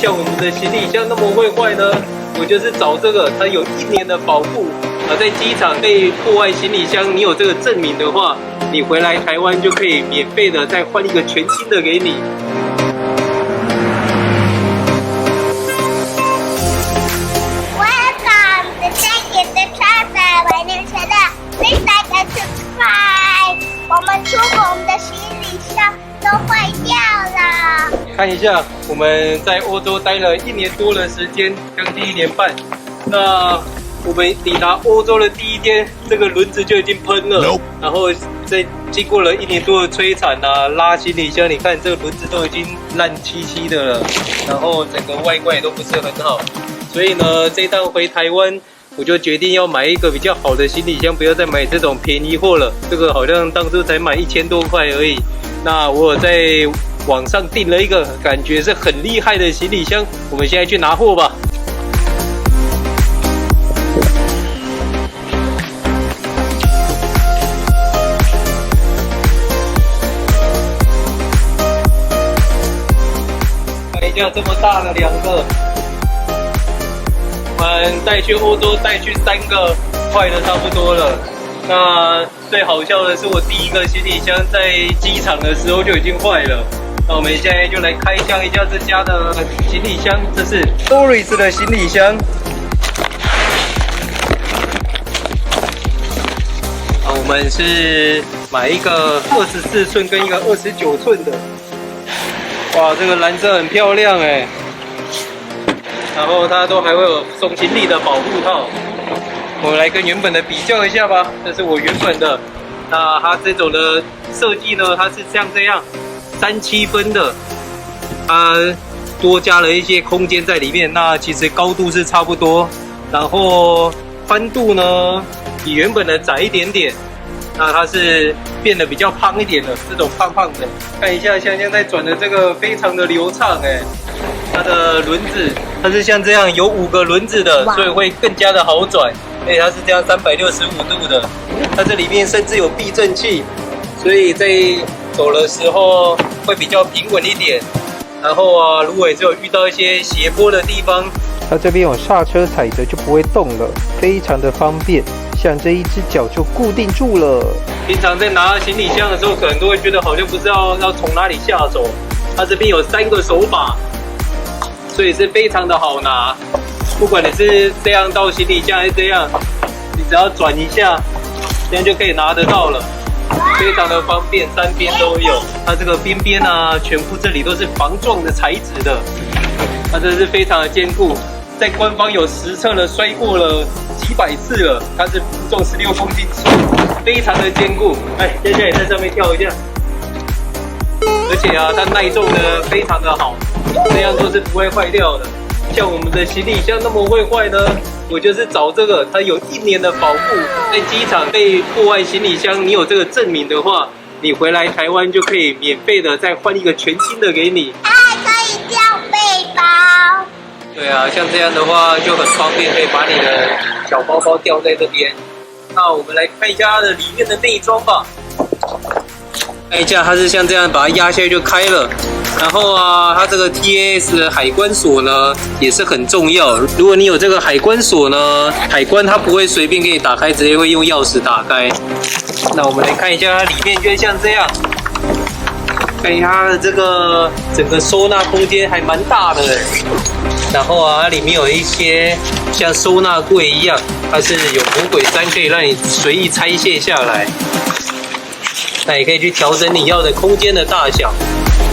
像我们的行李箱那么会坏呢？我就是找这个，它有1年的保护啊，在机场被破坏行李箱，你有这个证明的话，你回来台湾就可以免费的再换一个全新的给你。Welcome to Take It to Travel， 我念学的 Please like and subscribe。我们出国，我们的行李箱都坏掉了。看一下，我们在欧洲待了1年多的时间，将近1年半。那我们抵达欧洲的第一天，这个轮子就已经喷了。然后在经过了1年多的摧残啊，拉行李箱，你看这个轮子都已经烂漆漆的了，然后整个外观也都不是很好。所以呢，这一趟回台湾，我就决定要买一个比较好的行李箱，不要再买这种便宜货了。这个好像当初才买1000多块而已。那我有在网上订了一个感觉是很厉害的行李箱，我们现在去拿货吧。看一下这么大的2个，我们带去欧洲带去3个，坏的差不多了。那最好笑的是，我第一个行李箱在机场的时候就已经坏了。那我们现在就来开箱一下这家的行李箱，这是 Doris 的行李箱。我们是买一个24寸跟一个29寸的。哇，这个蓝色很漂亮哎。然后它都还会有送行李的保护套。我们来跟原本的比较一下吧，这是我原本的。那它这种的设计呢，它是像这样37分的，它多加了一些空间在里面。那其实高度是差不多，然后宽度呢比原本的窄一点点。那它是变得比较胖一点的，这种胖胖的。看一下香香在转的这个非常的流畅哎。它的轮子它是像这样有5个轮子的，所以会更加的好转。而且它是这样365度的，它这里面甚至有避震器，所以在走的时候会比较平稳一点。然后啊，如果也只有遇到一些斜坡的地方，它这边有刹车踩着就不会动了，非常的方便。像这一只脚就固定住了。平常在拿行李箱的时候，可能都会觉得好像不知道要从哪里下手。它这边有3个手把，所以是非常的好拿。不管你是这样倒行李箱还是这样，你只要转一下，这样就可以拿得到了，非常的方便，3边都有。它这个边边啊，全部这里都是防撞的材质的，它真是非常的坚固。在官方有实测了，摔过了几百次了，它是负重16公斤起，非常的坚固。哎，接下来在上面跳一下，而且啊，它耐重的非常的好，这样都是不会坏掉的。像我们的行李箱那么会坏呢，我就是找这个，它有1年的保护，在机场被破坏行李箱，你有这个证明的话，你回来台湾就可以免费的再换一个全新的给你。它还可以吊背包。对啊，像这样的话就很方便，可以把你的小包包吊在这边。那我们来看一下它的里面的内装吧。看一下，它是像这样把它压下去就开了。然后啊，它这个 TAS 的海关锁呢也是很重要。如果你有这个海关锁呢，海关它不会随便给你打开，直接会用钥匙打开。那我们来看一下它里面，就像这样。看一下它的这个整个收纳空间还蛮大的。然后啊，它里面有一些像收纳柜一样，它是有魔鬼毡可以让你随意拆卸下来。那也可以去调整你要的空间的大小。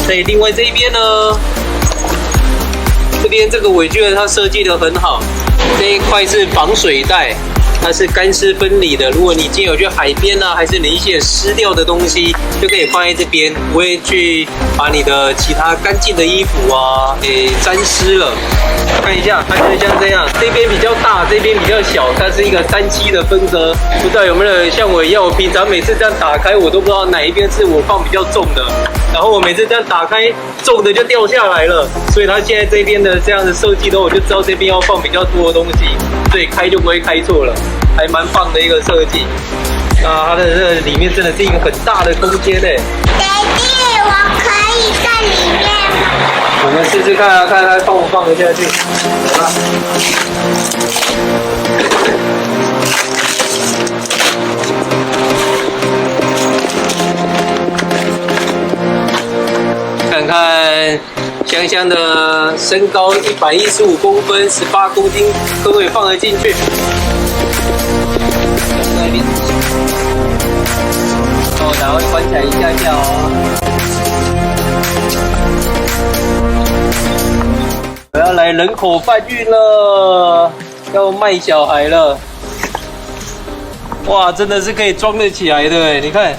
所以另外这一边呢，这边这个我觉得它设计的很好，这一块是防水袋，它是干湿分离的。如果你今天有去海边啊，还是你一些湿掉的东西，就可以放在这边，不会去把你的其他干净的衣服啊给沾湿了。看一下，它就是像这样，这边比较大，这边比较小，它是一个3-7的分割。不知道有没有人像我一样，我平常每次这样打开，我都不知道哪一边是我放比较重的，然后我每次这样打开，重的就掉下来了。所以它现在这边的这样的设计的，我就知道这边要放比较多的东西，所以开就不会开错了，还蛮棒的一个设计。那它的这里面真的是一个很大的空间诶。Daddy，我可以在里面我们试试看啊，看它放不放得下去。好吧。看看香香的身高115公分，18公斤，可不可以放得进去？哦，然后关起来一下下哦。我要来人口贩运了，要卖小孩了。哇，真的是可以装得起来的哎！你看，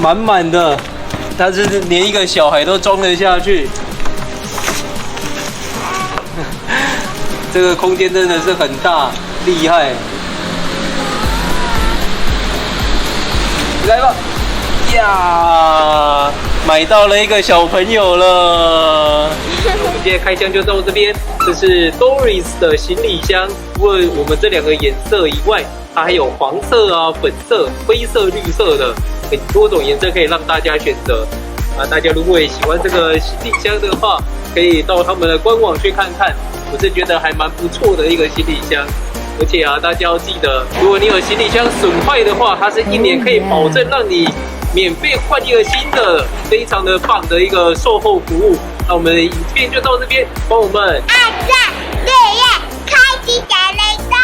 满满的。它是连一个小孩都装得下去，这个空间真的是很大，厉害！来吧，呀，买到了一个小朋友了。我们今天开箱就到这边，这是 Doris 的行李箱。除了我们这2个颜色以外，它还有黄色啊、粉色、灰色、绿色的。很多种颜色可以让大家选择啊！大家如果也喜欢这个行李箱的话，可以到他们的官网去看看。我是觉得还蛮不错的一个行李箱，而且啊，大家要记得，如果你有行李箱损坏的话，它是1年可以保证让你免费换一个新的，非常的棒的一个售后服务。那我们的影片就到这边，帮我们按赞、订阅、开启小铃铛。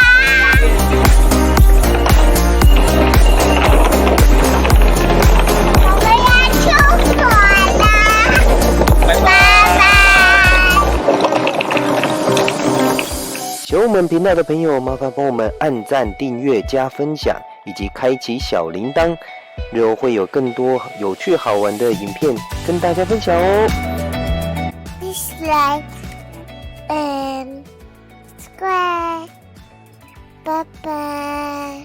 喜欢我们频道的朋友，麻烦帮我们按赞、订阅、加分享，以及开启小铃铛，日后会有更多有趣好玩的影片跟大家分享哦。Please like and subscribe. Bye bye.